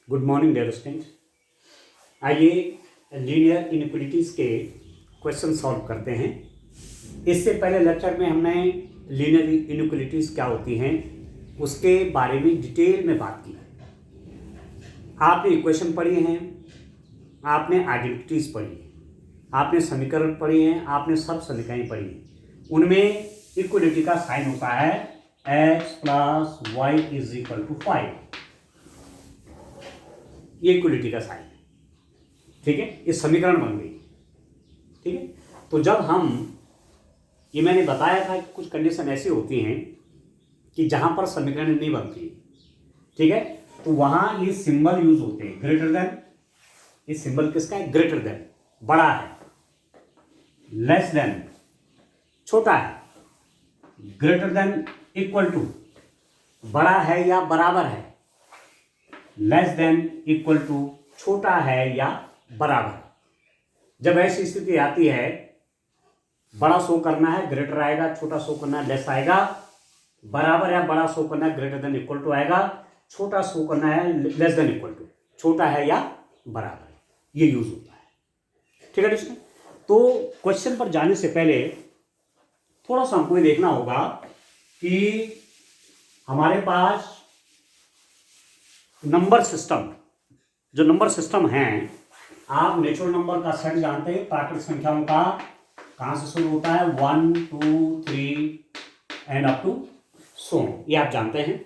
Good morning dear students. आइए linear inequalities के question solve करते हैं। इससे पहले लेक्चर में हमने लीनियर इनइक्वालिटीज़ क्या होती हैं उसके बारे में डिटेल में बात की। आपने इक्वेशन पढ़ी हैं, आपने आइडेंटिटीज़ पढ़ी हैं, आपने समीकरण पढ़ी हैं, आपने सब समीकरण पढ़ी हैं। उनमें इक्वलिटी का साइन होता है x + y = 5। ये इक्वलिटी का साइन है, ठीक है। ये समीकरण बन गई, ठीक है। तो जब हम ये मैंने बताया था कि कुछ कंडीशन ऐसी होती हैं कि जहां पर समीकरण नहीं बनती, ठीक है, तो वहां ये सिंबल यूज होते हैं ग्रेटर देन। ये सिंबल किसका है? ग्रेटर देन, बड़ा है। लेस देन, छोटा है। ग्रेटर देन, इक्वल टू, बड़ा है या बराबर है। लेस देन, इक्वल टू, छोटा है या बराबर। जब ऐसी स्थिति आती है, बड़ा शो करना है ग्रेटर आएगा, छोटा शो करना है लेस आएगा, बराबर या बड़ा शो करना है ग्रेटर देन इक्वल टू आएगा, छोटा शो करना है लेस देन इक्वल टू, छोटा है या बराबर, ये यूज होता है, ठीक है इसमें। तो क्वेश्चन पर जाने से पहले थोड़ा सा हमको ये देखना होगा कि हमारे पास नंबर सिस्टम, जो नंबर सिस्टम है, आप नेचुरल नंबर का सेट जानते हैं, प्राकृतिक संख्याओं का कहां से शुरू होता है, 1 2 3 एंड अप टू सो, ये आप जानते हैं।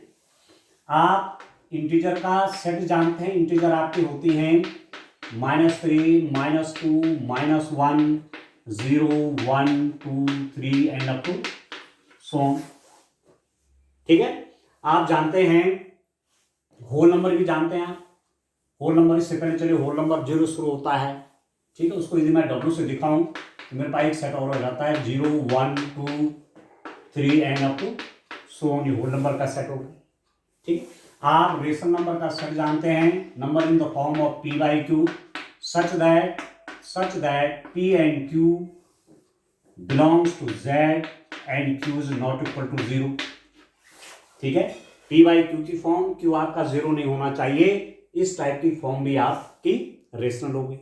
आप इंटीजर का सेट जानते हैं, इंटीजर आपकी होती हैं -3 -2 -1 0 1 2 3 एंड अप टू सो, ठीक है। आप जानते हैं होल नंबर भी जानते हैं आप। होल नंबर इससे पहले चलिए, होल नंबर 0 शुरू होता है, ठीक है। उसको यदि मैं W से दिखाऊं तो मेरे पास एक सेट और हो जाता है 0 1 2 3 and up to so on, ये होल नंबर का सेट होगा, ठीक है। आप रेशनल नंबर का सेट जानते हैं, number in the form of P/Q such that P and Q belongs to Z and Q is not equal to 0, ठीक है। P/Q की फॉर्म, Q आपका 0 नहीं होना चाहिए, इस टाइप की फॉर्म भी आपकी रेशनल होगी,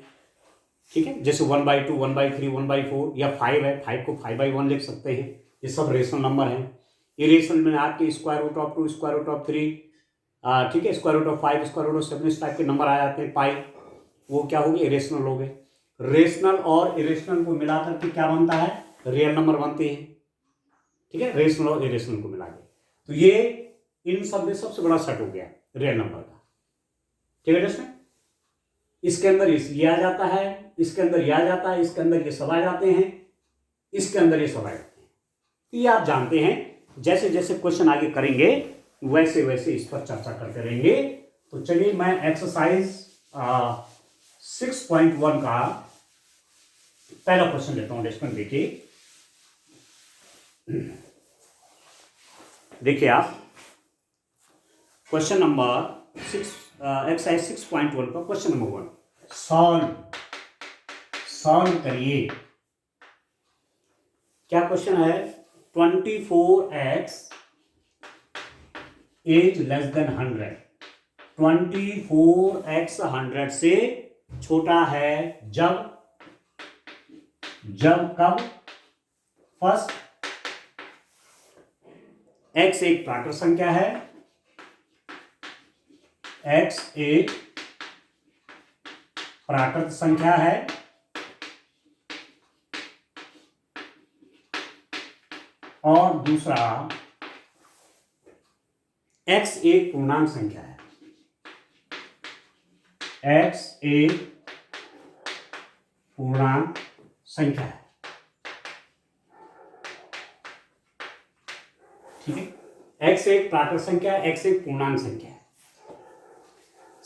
ठीक है। जैसे 1/2 1/3 1/4 या 5 है, 5 को 5/1 लिख सकते हैं, ये सब रेशनल नंबर हैं। इरेशनल में आपके √2 √3, ठीक है, √5 √7 इस टाइप के नंबर आ जाते हैं, पाई, वो क्या हो गए? इरेशनल हो गए। रेशनल और इरेशनल को मिलाकर के क्या बनता है? रियल नंबर बनते हैं, ठीक है, रेशनल और इरेशनल को मिला के। तो ये इन सब में सबसे बड़ा सेट हो गया रियल नंबर का, ठीक है दोस्तों। इसके अंदर ये आ जाता है, इसके अंदर ये आ जाता है, इसके अंदर ये सब आ जाते हैं, इसके अंदर ये सब आ जाते हैं। तो ये आप जानते हैं, जैसे जैसे क्वेश्चन आगे करेंगे वैसे वैसे इस पर चर्चा करते रहेंगे। तो चलिए मैं एक्सरसाइज 6.1 का पहला क्वेश्चन लेता हूं। इसमें देखिए आप क्वेश्चन नंबर 6, एक्सरसाइज 6.1 का क्वेश्चन नंबर 1 सॉल्व करिए। क्या क्वेश्चन है? 24x is less than 100। 24x 100 से छोटा है जब कब? फर्स्ट, x एक प्राकृत संख्या है, x एक प्राकृत संख्या है, और दूसरा x एक पूर्णांक संख्या है। x एक पूर्णांक संख्या है, ठीक है। x एक प्राकृत संख्या है, x एक पूर्णांक संख्या है।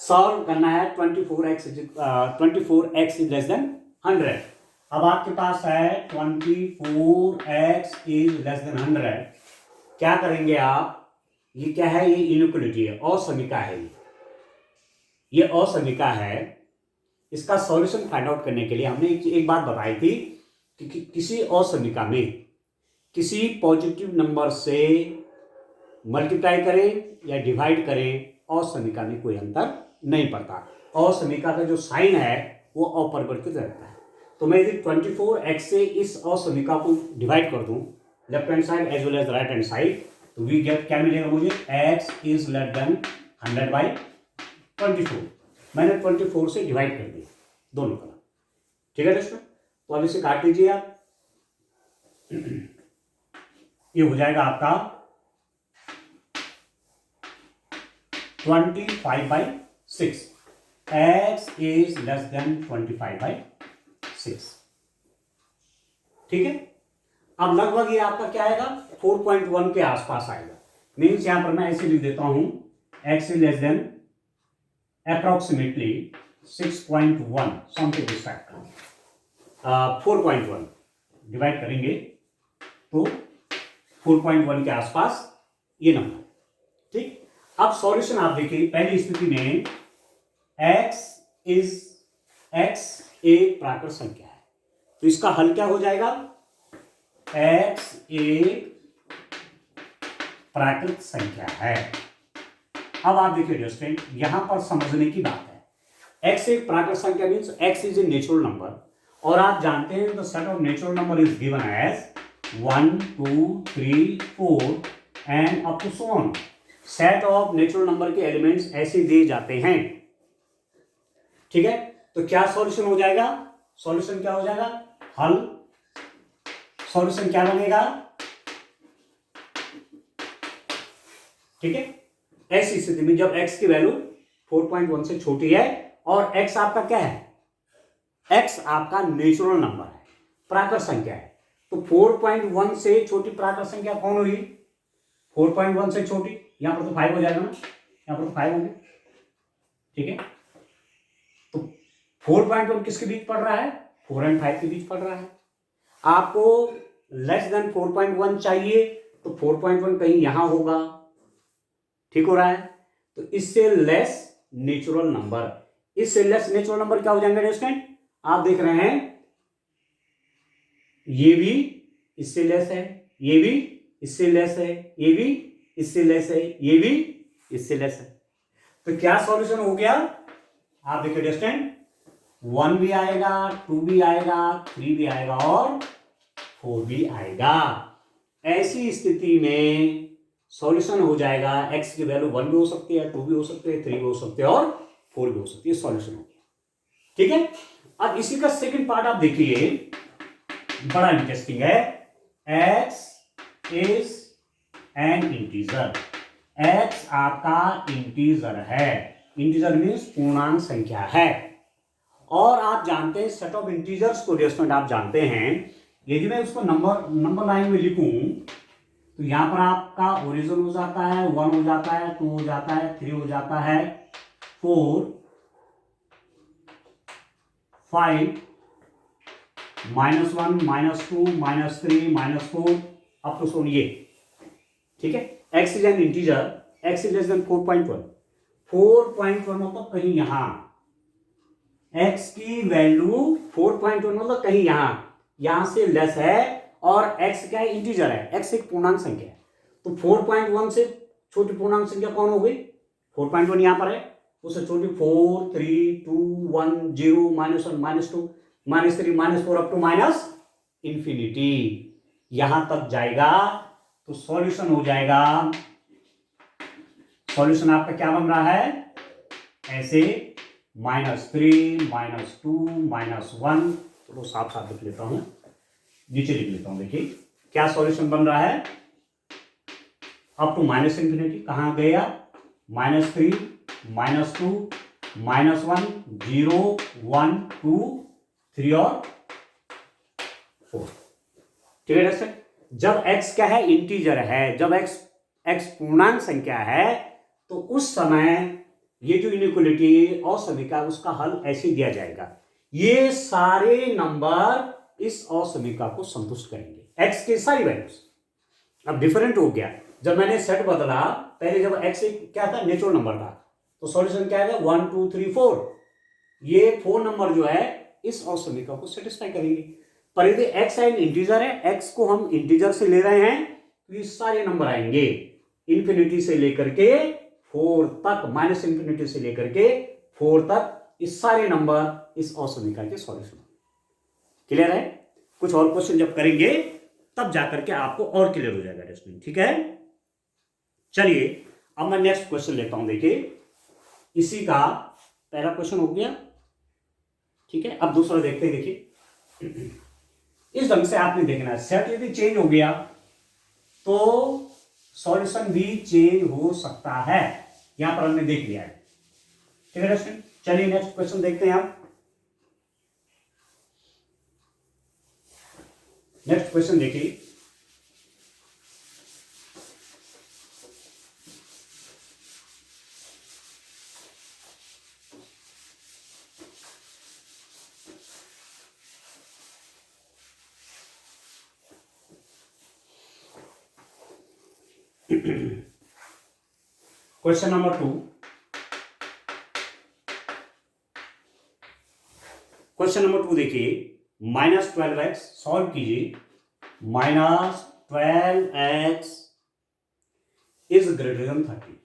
सॉल्व करना है 24x इज लेस देन 100। अब आपके पास है 24x इज लेस देन 100। क्या करेंगे आप? ये क्या है? ये इनइक्वालिटी है, असमीका है। ये असमीका है। इसका सॉल्यूशन फाइंड आउट करने के लिए हमने एक बात बताई थी कि किसी असमीका में किसी पॉजिटिव नंबर से मल्टीप्लाई करें या डिवाइड करें, असमीका में कोई अंतर नहीं पड़ता। असमीका का जो साइन है वो अपरिवर्तित रहता है। तो मैं यदि 24x से इस असमीका को डिवाइड कर दूं left hand side as well as right hand side, तो वी गेट क्या मिलेगा मुझे, x इज लेस देन 100/24। मैंने 24 से डिवाइड कर दिया दोनों तरफ। ठीक है दोस्तों, तो अब इसे काट दीजिए आप। ये हो जाएगा आपका 25/6। x is less than 25/6। ठीक है, अब लगभग ये आपका क्या आएगा, 4.1 के आसपास आएगा। मीन्स यहां पर मैं ऐसे लिख देता हूं, x is less than approximately 6.1 something this type का। 4.1 डिवाइड करेंगे तो 4.1 के आसपास ये नंबर। ठीक, अब सॉल्यूशन आप देखिए, पहली स्थिति में x एक प्राकृत संख्या है, तो इसका हल क्या हो जाएगा, x एक प्राकृत संख्या है। अब आप देखिए दोस्तों, यहां पर समझने की बात है, x एक प्राकृत संख्या means x is a natural number, और आप जानते हैं the set of natural number is given as 1 2 3 4 and up to so on. Set of natural number के एलिमेंट्स ऐसे दिए जाते हैं। ठीक है, तो क्या सॉल्यूशन हो जाएगा, सॉल्यूशन क्या हो जाएगा, हल, सॉल्यूशन क्या बनेगा। ठीक है, ऐसी स्थिति में जब x की वैल्यू 4.1 से छोटी है और x आपका क्या है, x आपका नेचुरल नंबर है, प्राकृत संख्या है, तो 4.1 से छोटी प्राकृत संख्या कौन हुई, 4.1 से छोटी, यहां पर तो 5 हो जाएगा ना, यहां पर तो 5 होंगे। ठीक है, तो 4.1 किसके बीच पड़ रहा है, 4 और 5 के बीच पड़ रहा है। आपको लेस देन 4.1 चाहिए, तो 4.1 कहीं यहां होगा। ठीक हो रहा है, तो इससे लेस नेचुरल नंबर, इससे लेस नेचुरल नंबर क्या हो जाएंगे स्टूडेंट, आप देख रहे हैं ये भी इससे लेस है, ये भी इससे लेस है, ये भी इससे लेस है, ये भी इससे लेस है। तो क्या सॉल्यूशन हो गया, आप देखिए स्टूडेंट, 1 भी आएगा, 2 भी आएगा, 3 भी आएगा और 4 भी आएगा। ऐसी स्थिति में सॉल्यूशन हो जाएगा, x की वैल्यू 1 भी हो सकती है, 2 भी हो सकती है, 3 भी हो सकती है और 4 भी हो सकती है। सॉल्यूशन हो गया। ठीक है, अब इसी का सेकंड पार्ट आप देखिए, बड़ा इंटरेस्टिंग है। x is an integer, x आपका इंटीजर है, इंटीजर मीन्स पूर्णांक संख्या है, और आप जानते हैं सेट ऑफ इंटीजर्स को स्टूडेंट आप जानते हैं, यदि मैं उसको नंबर लाइन में लिखूं तो यहां पर आपका ओरिजिन हो जाता है, 1 हो जाता है, 2 हो जाता है, 3 हो जाता है, 4 5 -1 -2 -3 -4 अप टू सो ये। ठीक है, x is an integer, x is less than 4.1, 4.1 मतलब कहीं यहां, x की वैल्यू 4.1 मतलब कहीं यहां से लेस है, और x क्या है, इंटीजर है, x एक पूर्णांक संख्या है, तो 4.1 से छोटी पूर्णांक संख्या कौन हो गई, 4.1 यहां पर है, उससे छोटी 4 3 2 1 0 -1 -2 -3 -4 अप टू माइनस इंफिनिटी, यहां तक जाएगा। तो सॉल्यूशन हो जाएगा, सॉल्यूशन आपका क्या बन रहा है, ऐसे -3 -2 -1, चलो साफ साफ लिख लेता हूं, नीचे लिख लेता हूं, देखिए क्या सॉल्यूशन बन रहा है, अप टू माइनस इंफिनिटी, कहां गया, -3 -2 -1 0 1 2 3 और 4। ठीक है दोस्तों, जब x क्या है, इंटीजर है, जब x पूर्णांक संख्या है, तो उस समय ये जो इनइक्वालिटी और समीका उसका हल ऐसे दिया जाएगा, ये सारे नंबर इस असमीका को संतुष्ट करेंगे, x के सारी वैल्यूज। अब डिफरेंट हो गया, जब मैंने सेट बदला, पहले जब x क्या था, नेचुरल नंबर था, तो सॉल्यूशन क्या है, 1 2 3 4, ये 4 नंबर जो है इस असमीका को सेटिस्फाई करेंगे। पर यदि x एन इंटीजर है, x को हम इंटीजर से ले रहे हैं, तो ये सारे नंबर आएंगे इन्फिनिटी से लेकर के 4 तक, माइनस इंफिनिटी से लेकर के 4 तक इस सारे नंबर इस असमीका के सॉल्यूशन। क्लियर है? कुछ और क्वेश्चन जब करेंगे तब जाकर के आपको और क्लियर हो जाएगा रेस्टोरेंट। ठीक है, चलिए अब मैं नेक्स्ट क्वेश्चन लेता हूं। देखिए, इसी का पहला क्वेश्चन हो गया। ठीक है, अब दूसरा देखते हैं। देखिए, इस ढंग से आपने देखना है, सेट यदि चेंज हो गया तो सॉल्यूशन भी चेंज हो सकता है। यहां पर हमने देख लिया है। ठीक है स्टूडेंट, चलिए नेक्स्ट क्वेश्चन देखते हैं। आप नेक्स्ट क्वेश्चन देखिए, क्वेश्चन नंबर 2। क्वेश्चन नंबर 2 देखिए, -12x सॉल्व कीजिए। -12x is greater than 30।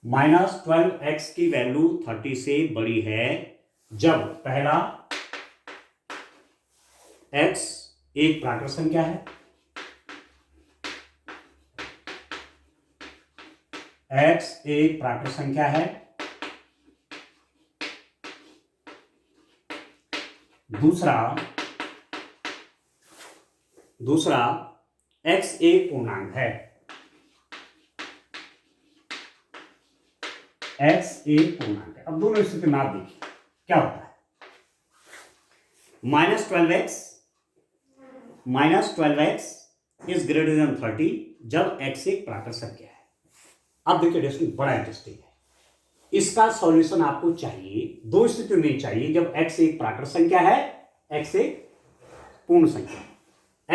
-12x की वैल्यू 30 से बड़ी है जब पहला x एक प्राकृत संख्या है, x एक प्राकृत संख्या है, दूसरा x एक पूर्णांक है, x एक पूर्णांक है। अब दोनों स्थिति में आप देखिए क्या होता है। -12x इज ग्रेटर देन 30 जब x एक प्राकृत संख्या है। अब देखिए दोस्तों, बड़ा इंटरेस्टिंग है। इसका सॉल्यूशन आपको चाहिए दो स्थिति में चाहिए, जब x एक प्राकृत संख्या है, x एक पूर्ण संख्या है।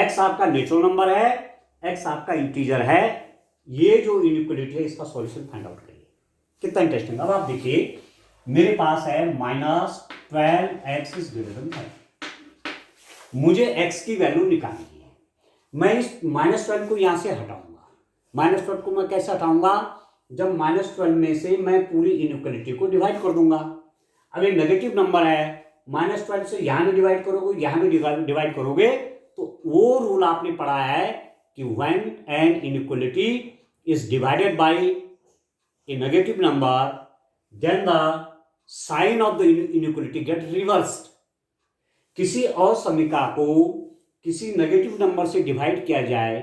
x आपका नेचुरल नंबर है, x आपका इंटीजर है। ये जो इनइक्वालिटी है इसका सॉल्यूशन फाइंड आउट करिए। कितना इंटरेस्टिंग। अब आप देखिए, मेरे पास है -12x इज ग्रेटर देन 30। मुझे x की वैल्यू निकालनी है। मैं इस -12 को यहां से हटाऊंगा। -12 को मैं कैसे हटाऊंगा? जब -12 में से मैं पूरी इनइक्वालिटी को डिवाइड कर दूंगा। अब ये नेगेटिव नंबर है, -12 से यहां भी डिवाइड करोगे, यहां भी डिवाइड करोगे, तो वो रूल आपने पढ़ा है कि when an inequality is divided by a negative number then the sign of the inequality get reversed. किसी असमीका को किसी नेगेटिव नंबर से डिवाइड किया जाए,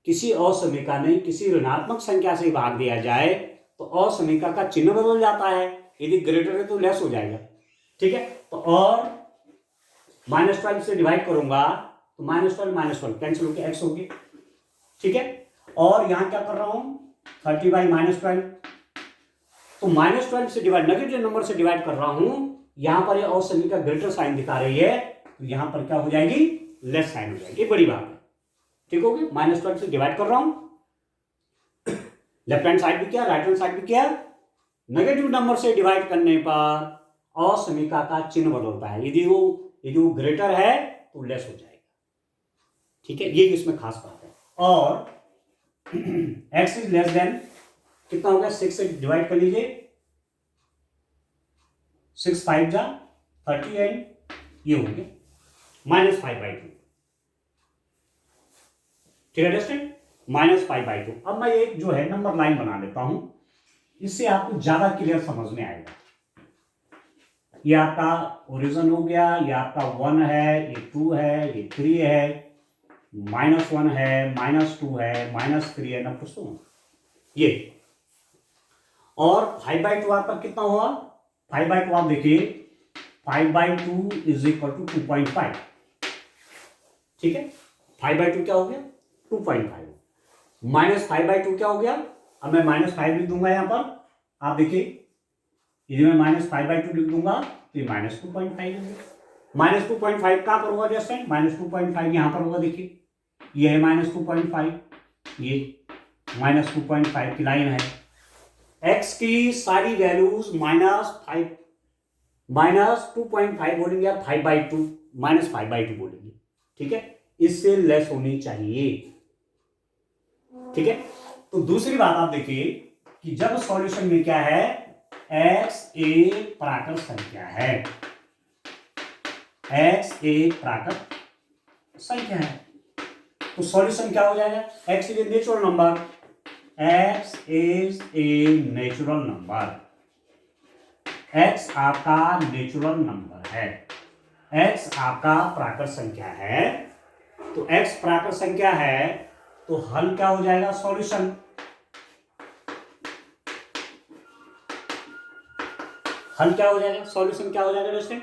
किसी असमीका में किसी ऋणात्मक संख्या से भाग दिया जाए, तो असमीका का चिन्ह बदल जाता है। यदि ग्रेटर है तो लेस हो जाएगा। ठीक है, तो और -12 से डिवाइड करूंगा तो -12 कैंसिल होकर x होगी। ठीक है, और यहां क्या कर रहा हूं, 30/-12, तो -12 से डिवाइड, नेगेटिव नंबर से डिवाइड कर रहा हूं। यहां पर ये असमीका ग्रेटर साइन दिखा रही है, तो यहां पर क्या हो जाएगी, लेस साइन हो जाएगी। बड़ी बात है। ठीक होगी, -12 से डिवाइड कर रहा हूं, लेफ्ट हैंड साइड भी किया, राइट हैंड साइड भी किया। नेगेटिव नंबर से डिवाइड करने पर असमीका का चिन्ह बदलता है। यदि वो ग्रेटर है तो लेस हो जाएगा। ठीक है, ये इसमें खास बात है। और x इज लेस देन कितना होगा, 6 से डिवाइड कर लीजिए, 6 5 जा 30 एंड ये हो गया -5/2। ठीक है दोस्तों, -5/2। अब मैं एक जो है नंबर लाइन बना लेता हूं, इससे आपको ज्यादा क्लियर समझ में आएगा। ये आपका ओरिजिन हो गया, ये आपका 1 है, ये 2 है, ये 3 है, -1 है, -2 है, -3 है, ना कुछ तो ये। और 5/2 आपका कितना हुआ, 5/2 आप देखिए, 5/2 इज इक्वल टू 2.5। ठीक है, 5/2 क्या हो गया, 2.5। -5/2 क्या हो गया, अब मैं -5 लिख दूंगा यहां पर। आप देखिए, यदि मैं -5/2 लिख दूंगा तो ये -2.5 है। -2.5 कहां पर होगा जस्ट, -2.5 यहां पर होगा। देखिए, ये है -2.5, ये -2.5 की लाइन है। x की सारी वैल्यूज -2.5 बोलेंगे या 5/2 -5/2 बोलेंगे। ठीक है, इससे लेस होनी चाहिए। ठीक है, तो दूसरी बात आप देखिए कि जब सॉल्यूशन में क्या है, x एक प्राकृत संख्या है, x एक प्राकृत संख्या है, तो सॉल्यूशन क्या हो जाएगा, x is a natural number, x is a natural number, x आपका नेचुरल नंबर है, x आपका प्राकृत संख्या है, तो x प्राकृत संख्या है तो हल क्या हो जाएगा, सॉल्यूशन। हल क्या हो जाएगा, सॉल्यूशन क्या हो जाएगा दोस्तों,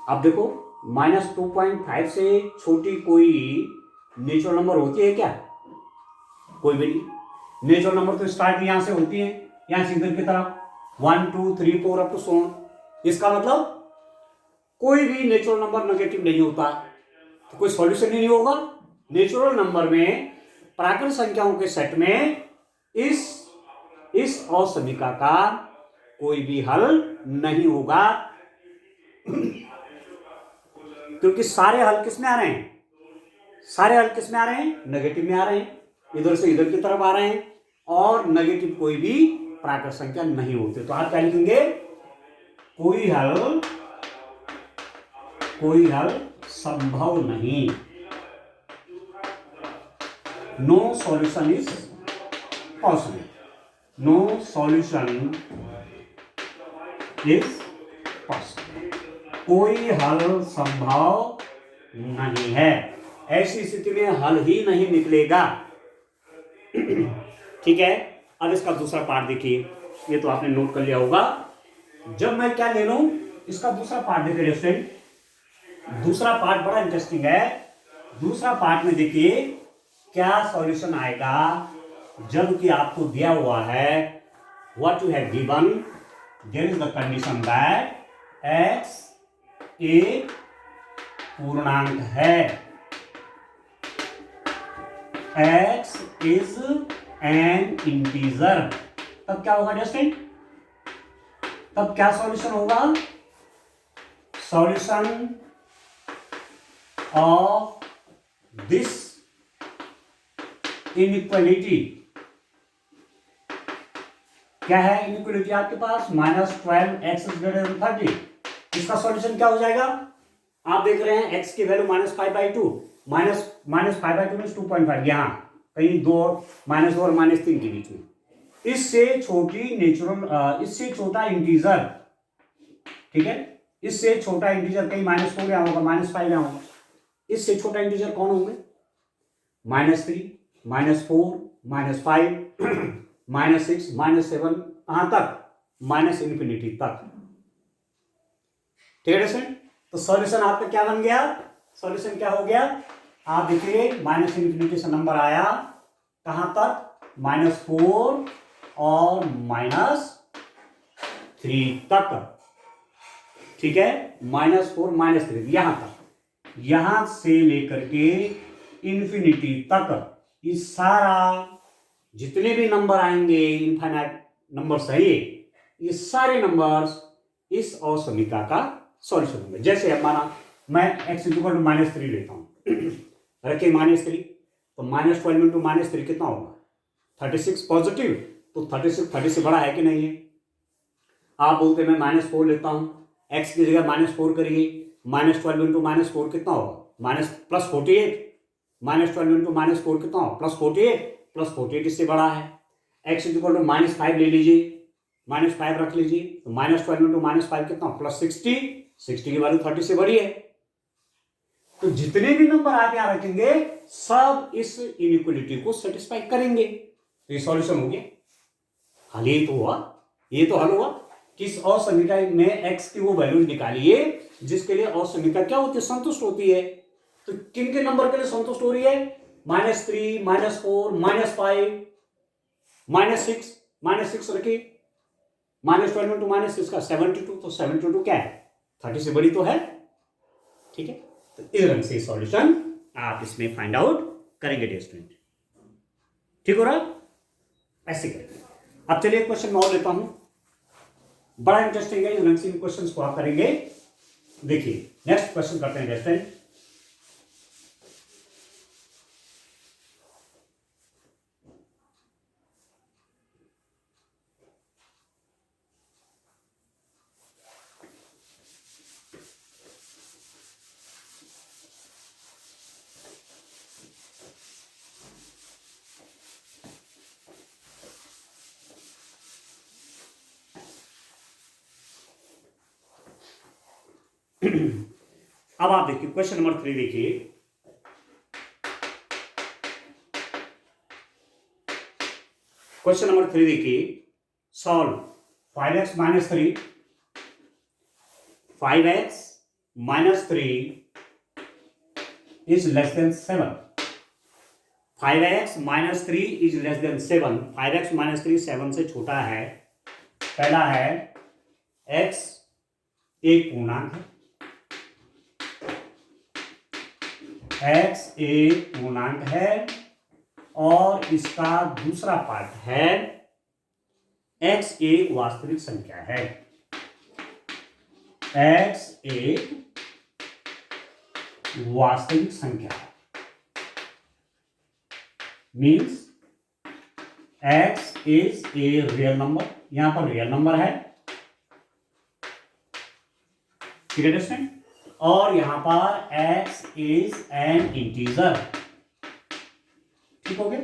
अब देखो -2.5 से छोटी कोई नेचुरल नंबर होती है क्या, कोई भी नहीं। नेचुरल नंबर तो स्टार्ट यहां से होती है, यहां से इधर की तरफ 1 2 3 4 अप टू सो ऑन। इसका मतलब कोई भी नेचुरल नंबर नेगेटिव नहीं होता, तो कोई सॉल्यूशन ही नहीं होगा। नेचुरल नंबर में प्राकृत संख्याओं के सेट में इस असमीका का कोई भी हल नहीं होगा, क्योंकि सारे हल किस में आ रहे हैं, सारे हल किस में आ रहे हैं, नेगेटिव में आ रहे हैं, इधर से इधर की तरफ आ रहे हैं, और नेगेटिव कोई भी प्राकृत संख्या नहीं होती। तो आप क्या लिखेंगे, कोई हल संभव नहीं, no solution is possible, no solution is possible, कोई हल संभव नहीं है, ऐसी स्थिति में हल ही नहीं निकलेगा। ठीक है, अब इसका दूसरा पार्ट देखिए, ये तो आपने नोट कर लिया होगा। जब मैं क्या ले लूं, इसका दूसरा पार्ट देखिए स्टूडेंट, दूसरा पार्ट बड़ा इंटरेस्टिंग है। दूसरा पार्ट में देखिए क्या सॉल्यूशन आएगा, जबकि आपको दिया हुआ है what you have given, there is the condition that x एक पूर्णांक है, x इज एन इंटीजर, तब क्या होगा जस्टिन, तब क्या सॉल्यूशन होगा, सॉल्यूशन ऑफ दिस इनइक्वालिटी, क्या है इनइक्वालिटी आपके पास, -12x>30, इसका सॉल्यूशन क्या हो जाएगा, आप देख रहे हैं x की वैल्यू -5/2, -5/2 मीन्स 2.5, यहां कहीं 2 -2 और -3 के बीच में, इससे छोटी नेचुरल, इससे छोटा इंटीजर, ठीक है, इससे छोटा इंटीजर कहीं -4 यहां होगा, -5 यहां होगा, इससे छोटा इंटीजर कौन होंगे, -3, -4, -5, -6, -7, कहां तक, -∞ तक। ठीक है स्टूडेंट, तो सॉल्यूशन आपका क्या बन गया, सॉल्यूशन क्या हो गया, आप देखिए -∞ से नंबर आया कहां तक, -4 और -3 तक, ठीक है, -4 -3 यहां तक, यहां से लेकर के इन्फिनिटी तक, ये सारा जितने भी नंबर आएंगे इनफाइनाइट नंबर्स है, ये सारे नंबर्स इस असमीका का सॉल्यूशन होंगे। जैसे अब माना मैं x = -3 लेता हूं, रखिए -3, तो -12 × -3 कितना होगा, 36 पॉजिटिव, तो 36 से बड़ा है कि नहीं है। आप बोलते मैं -4 लेता हूं, x की जगह -4 करिए, -12 × -4 कितना होगा, +48, -12 × -4 कितना होगा, +48 इससे बड़ा है। x = -5 ले लीजिए, -5 रख लीजिए, तो -12 × -5 कितना, +60 की वैल्यू 30 से बड़ी है। तो जितने भी नंबर आप यहां रखेंगे सब इस इनइक्वालिटी को सेटिस्फाई करेंगे, तो ये सॉल्यूशन हो गया, हल ये तो हुआ, ये तो हल हुआ कि इस असमीका में x की वो वैल्यू निकालिए जिसके लिए असमीका क्या होती है, संतुष्ट होती है। तो किन के नंबर के लिए संतुष्ट हो रही है, -3, -4, -5, -6 रखिए, -12 × -6 का 72, तो 72 क्या है, 30 से बड़ी तो है, ठीक है। तो इस रंग से सॉल्यूशन आप इसमें फाइंड आउट करेंगे स्टूडेंट, ठीक हो रहा, ऐसे करेंगे। अब चलिए क्वेश्चन मैं और लेता हूं, बड़ा इंटरेस्टिंग है, इस रंग से इन क्वेश्चन को आप करेंगे। देखिए नेक्स्ट क्वेश्चन करते हैं स्टूडेंट, अब आप देखिए क्वेश्चन नंबर 3 देखिए। क्वेश्चन नंबर 3 देखिए, solve 5x minus 3, 5x minus 3 is less than 7। 5x minus 3 is less than 7। 5x minus 3 7 से छोटा है। पहला है x एक पूर्णांक है, x एक पूर्णांक है, और इसका दूसरा पार्ट है x एक वास्तविक संख्या है। x एक वास्तविक संख्या means x is a real number. यहां पर रियल नंबर है, ठीक है दोस्तों, और यहां पर x इज एन इंटीजर। ठीक हो गया।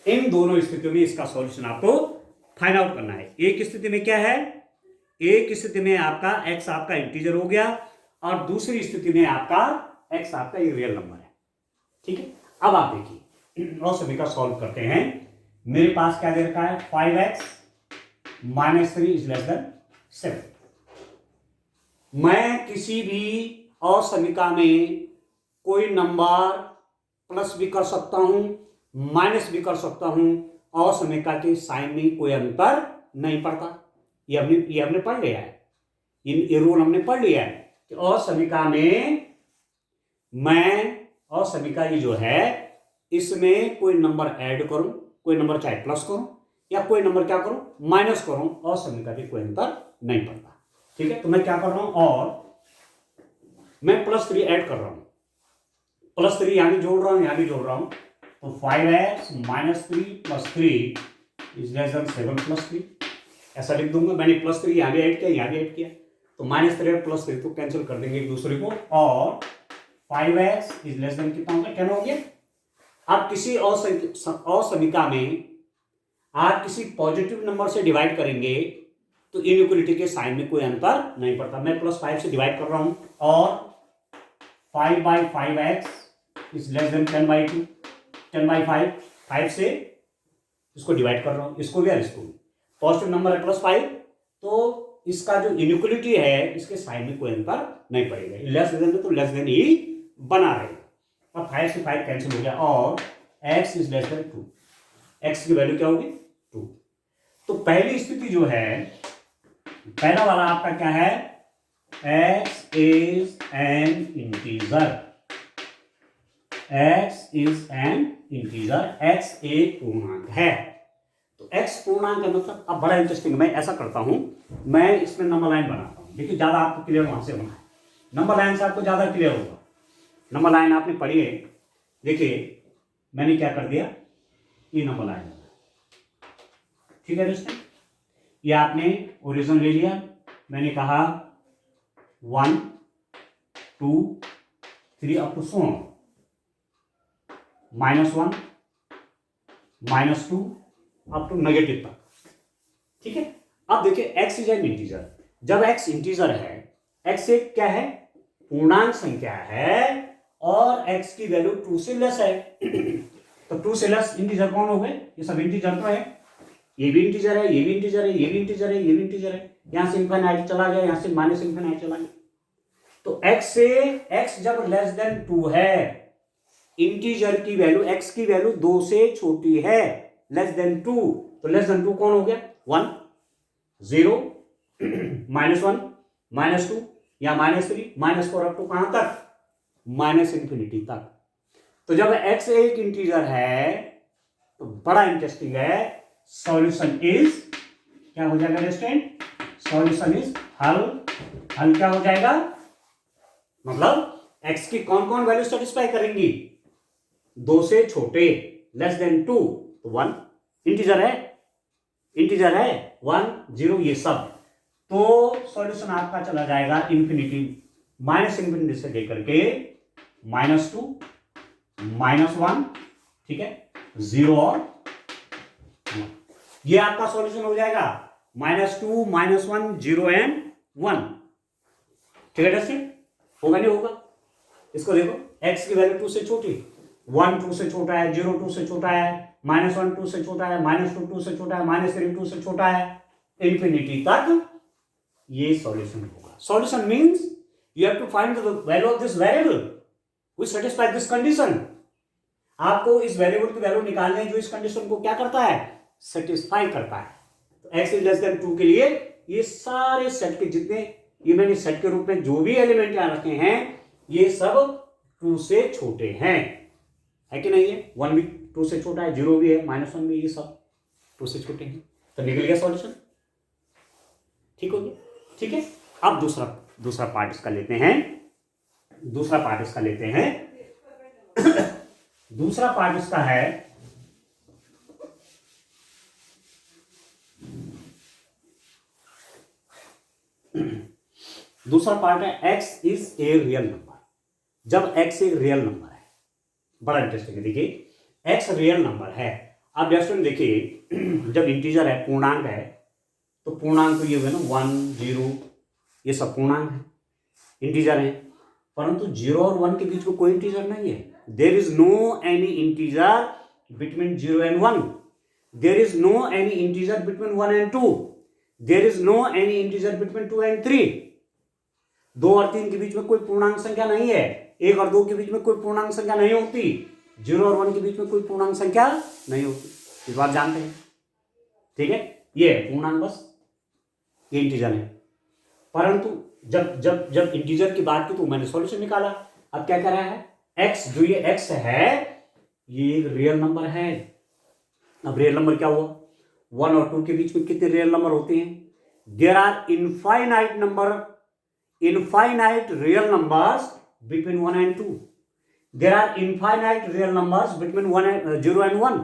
इन दोनों स्थितियों में इसका सॉल्यूशन आपको फाइंड आउट करना है। एक स्थिति में क्या है, एक स्थिति में आपका x आपका इंटीजर हो गया, और दूसरी स्थिति में आपका x आपका एक रियल नंबर है। ठीक है। अब आप देखिए और समीकरण सॉल्व करते हैं। मेरे पास क्या दे रखा है, 5x minus 3 is less than 7। मैं किसी भी असमीका में कोई नंबर प्लस भी कर सकता हूं, माइनस भी कर सकता हूं, असमीका के साइन में कोई अंतर नहीं पड़ता। ये हमने पढ़ लिया है, ये रूल हमने पढ़ लिया है कि असमीका में मैं असमीका ये जो है इसमें कोई नंबर ऐड करूं, कोई नंबर चाहे प्लस करूं या कोई नंबर क्या करूं माइनस करूं, असमीका के कोई अंतर नहीं पड़ता। ठीक है। तो मैं क्या कर रहा हूं, और मैं +3 ऐड कर रहा हूं, +3 यहां भी जोड़ रहा हूं, यहां भी जोड़ रहा हूं। तो 5x minus 3 + 3 is less than 7 + 3, ऐसा लिख दूंगा। मैंने +3 यहां भी ऐड किया, यहां भी ऐड किया, तो -3 और +3 तो कैंसिल कर देंगे एक दूसरे को, और 5x इज लेस देन कितना होगा, 10 हो गया। आप किसी असमीका में आप किसी पॉजिटिव नंबर से डिवाइड करेंगे तो इनइक्वलिटी के साइन में कोई अंतर नहीं पड़ता। मैं +5 से डिवाइड कर रहा हूं, और 5/5x इज लेस देन 10/2, 10/5, 5 से इसको डिवाइड कर रहा हूं, इसको भी और इसको भी। पॉजिटिव नंबर है +5, तो इसका जो इनइक्वलिटी है इसके साइन में कोई अंतर नहीं पड़ेगा। लेस देन है तो लेस देन ही बना रहेगा। अब 5 से 5 कैंसिल हो गया, और x is less than 2, x की वैल्यू क्या होगी 2। तो पहली स्थिति जो है, पहला वाला आपका क्या है, x is an integer, x is an integer, x एक पूर्णांक है। तो x पूर्णांक का मतलब अब बड़ा इंटरेस्टिंग, मैं ऐसा करता हूं, मैं इसमें नंबर लाइन बनाता हूं। देखिए ज्यादा आपको क्लियर वहां से होना है, नंबर लाइन से आपको ज्यादा क्लियर होगा। नंबर लाइन आपने पढ़ी है, देखिए मैंने क्या कर दिया, ये नंबर लाइन, ठीक है दोस्तों। ये आपने ओरिजिन ले लिया, मैंने कहा 1 2 3 up to -1, -1 -2 up to negative तक। ठीक है। अब देखिए x इज एन इंटीजर, जब x इंटीजर है, x एक क्या है, पूर्णांक संख्या है, और x की वैल्यू 2 से लेस है। तो 2 से लेस इंटीजर कौन हो गए, ये सब इंटीजर तो है, ये भी इंटीजर है, ये भी इंटीजर है, ये भी इंटीजर है, ये भी इंटीजर है। यहां से इनफाइनाइट चला गया, यहां से -इनफाइनाइट चला गया। तो x जब लेस देन 2 है, इंटीजर की वैल्यू, x की वैल्यू 2 से छोटी है, लेस देन 2, तो लेस देन 2 कौन हो गया, 1 0 -1 -2 या -3 -4 अप टू कहां तक, -इन्फिनिटी तक। तो जब x एक इंटीजर है तो बड़ा इंटरेस्टिंग है, सॉल्यूशन इज क्या हो जाएगा स्टूडेंट, सॉल्यूशन इज हल क्या हो जाएगा, मतलब x की कौन कौन वैल्यू सेटिस्फाई करेंगी, 2 से छोटे, लेस देन 2 तो 1, इंटीजर है 1 0 ये सब। तो सॉल्यूशन आपका चला जाएगा इंफिनिटी, -इन्फिनिटी से लेकर के -2 -1, ठीक है, 0 और 1, ये आपका सॉल्यूशन हो जाएगा। -2 -1 0 एंड 1। ठीक है टेस्टिंग, होगा नहीं होगा? इसको देखो, x की वैल्यू 2 से छोटी, 1 2 से छोटा है, 0 2 से छोटा है, -1 2 से छोटा है, -2 2 से छोटा है, -3 2 से छोटा है, इंफिनिटी तक ये सॉल्यूशन होगा। Solution means you have to find the value of this variable which satisfies this condition. आपको इस वेरिएबल की वैल्यू निकालनी है जो इस कंडीशन को क्या करता है, सेटिस्फाई करता है। तो x इज लेस देन 2 के लिए ये सारे सेट के जितने, ये मैंने सेट के रूप में जो भी एलिमेंट यहां रखे हैं ये सब 2 से छोटे हैं, है कि नहीं है? 1 भी 2 से छोटा है, 0 भी है, -1 भी, ये सब 2 से छोटे हैं। तो निकल गया सॉल्यूशन, ठीक हो गया? ठीक है, अब दूसरा पार्ट इसका लेते हैं। दूसरा पार्ट इसका है दूसरा पार्ट है x is a real number. जब x एक रियल नंबर है, बड़ा इंटरेस्टिंग है, देखिए x रियल नंबर है। अब जैसे देखिए जब इंटीजर है, पूर्णांक है, तो पूर्णांक तो ये हुए ना 1 0, ये सब पूर्णांक है, इंटीजर है। परंतु 0 और 1 के बीच में कोई इंटीजर नहीं है। There is no any integer between 0 and 1, there is no any integer between 1 and 2, there is no any integer between 2 and 3। 2 और 3 के बीच में कोई पूर्णांक संख्या नहीं है, 1 और 2 के बीच में कोई पूर्णांक संख्या नहीं होती, 0 और 1 के बीच में कोई पूर्णांक संख्या नहीं होती। इस बात जानते हैं, ठीक है? ये है पूर्णांक, बस ये इंटीजर है। परंतु जब जब जब इंटीजर की बात की तो मैंने सॉल्यूशन निकाला। अब क्या कर रहा है, x, जो ये x है ये एक रियल नंबर है। अब रियल नंबर क्या हुआ, 1 और 2 के बीच में कितने रियल नंबर होते हैं? There are infinite real numbers between 1 and 2. There are infinite real numbers between 0 and 1.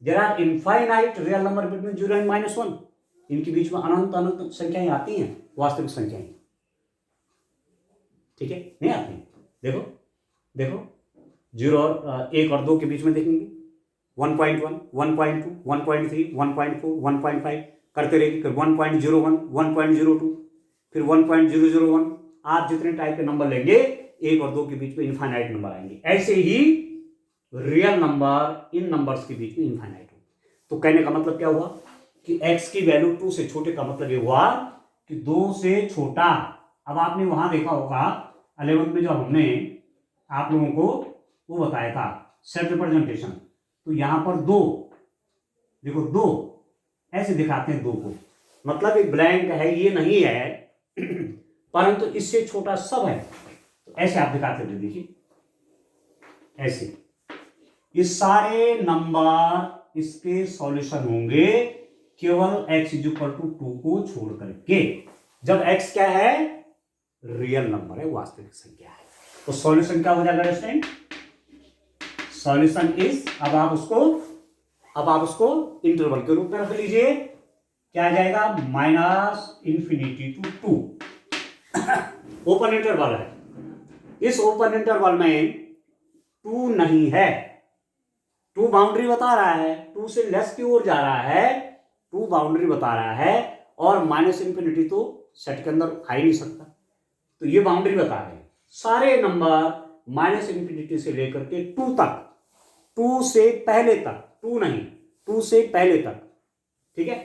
There are infinite real number between 0 and -1. इनके बीच में अनंत अनंत संख्याएं आती हैं, वास्तविक संख्याएं, ठीक है? नहीं आती। देखो देखो 0 और 1 और 2 के बीच में देखेंगे 1.1 1.2 1.3 1.4 1.5 करते रहेंगे, फिर 1.01 1.02 फिर 1.001। आप जितने टाइप के नंबर लेंगे 1 और 2 के बीच में इनफाइनाइट नंबर आएंगे। ऐसे ही रियल नंबर इन नंबर्स के बीच में इनफाइनाइट हो। तो कहने का मतलब क्या हुआ कि x की वैल्यू 2 से छोटे का मतलब ये हुआ कि 2 से छोटा। अब आपने वहां देखा होगा 11th में जो हमने आप लोगों को वो बताया था सेल्फ रिप्रेजेंटेशन, तो यहां पर 2 देखो, 2 ऐसे दिखाते हैं, 2 को मतलब एक ब्लैंक है, ये नहीं है परंतु इससे छोटा सब है, तो ऐसे आप दिखाते थे। देखिए ऐसे ये सारे नंबर इसके सॉल्यूशन होंगे केवल x = 2 को छोड़ करके, जब x क्या है, रियल नंबर है, वास्तविक संख्या है। तो सॉल्यूशन क्या हो जाएगा स्टूडेंट, सॉल्यूशन इज, अब आप उसको इंटरवल के रूप में रख लीजिए, क्या आ जाएगा, -∞ to 2 ओपन इंटरवल है। इस ओपन इंटरवल में 2 नहीं है, 2 बाउंड्री बता रहा है, 2 से लेस की ओर जा रहा है, 2 बाउंड्री बता रहा है, और -∞ तो सेट के अंदर आ ही नहीं सकता, तो ये बाउंड्री बता रहे हैं। सारे नंबर -∞ से लेकर के 2 तक, 2 से पहले तक, 2 नहीं, 2 से पहले तक, ठीक है,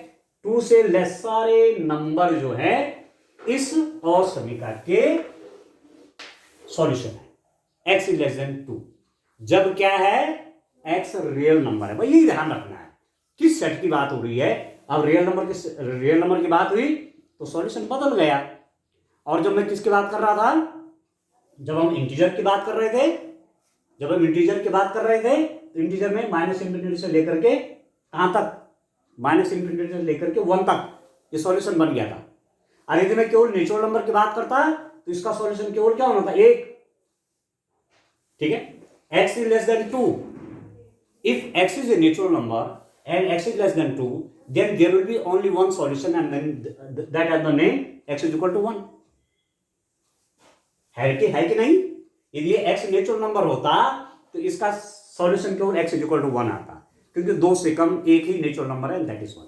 2 से लेस सारे नंबर जो है इस और समीकरण के सॉल्यूशन है। x इज लेस देन 2 जब क्या है, x रियल नंबर है। भाई यही ध्यान रखना है किस सेट की बात हो रही है। अब रियल नंबर की बात हुई तो सॉल्यूशन बदल गया। और जब मैं किसकी बात कर रहा था, जब हम इंटीजर की बात कर रहे थे, तो इंटीजर में -∞ से लेकर के कहां तक, -∞ से लेकर के 1 तक ये सॉल्यूशन बन गया था। और यदि मैं केवल नेचुरल नंबर की बात करता तो इसका सॉल्यूशन केवल क्या होना था, 1, ठीक है। x is less than 2, if x is a natural number and x is less than 2, then there will be only one solution, and then that has the name x is equal to 1। है कि नहीं? यदि ये x natural number होता तो इसका solution केवल x is equal to 1 आता, क्योंकि 2 से कम एक ही नेचुरल नंबर है, दैट इज 1।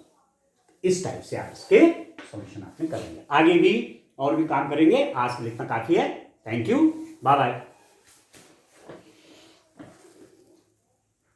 इस टाइप से आप इसके सॉल्यूशन आपने करेंगे आगे भी, और भी काम करेंगे। आज के लिए इतना काफ़ी है। Thank you, bye bye.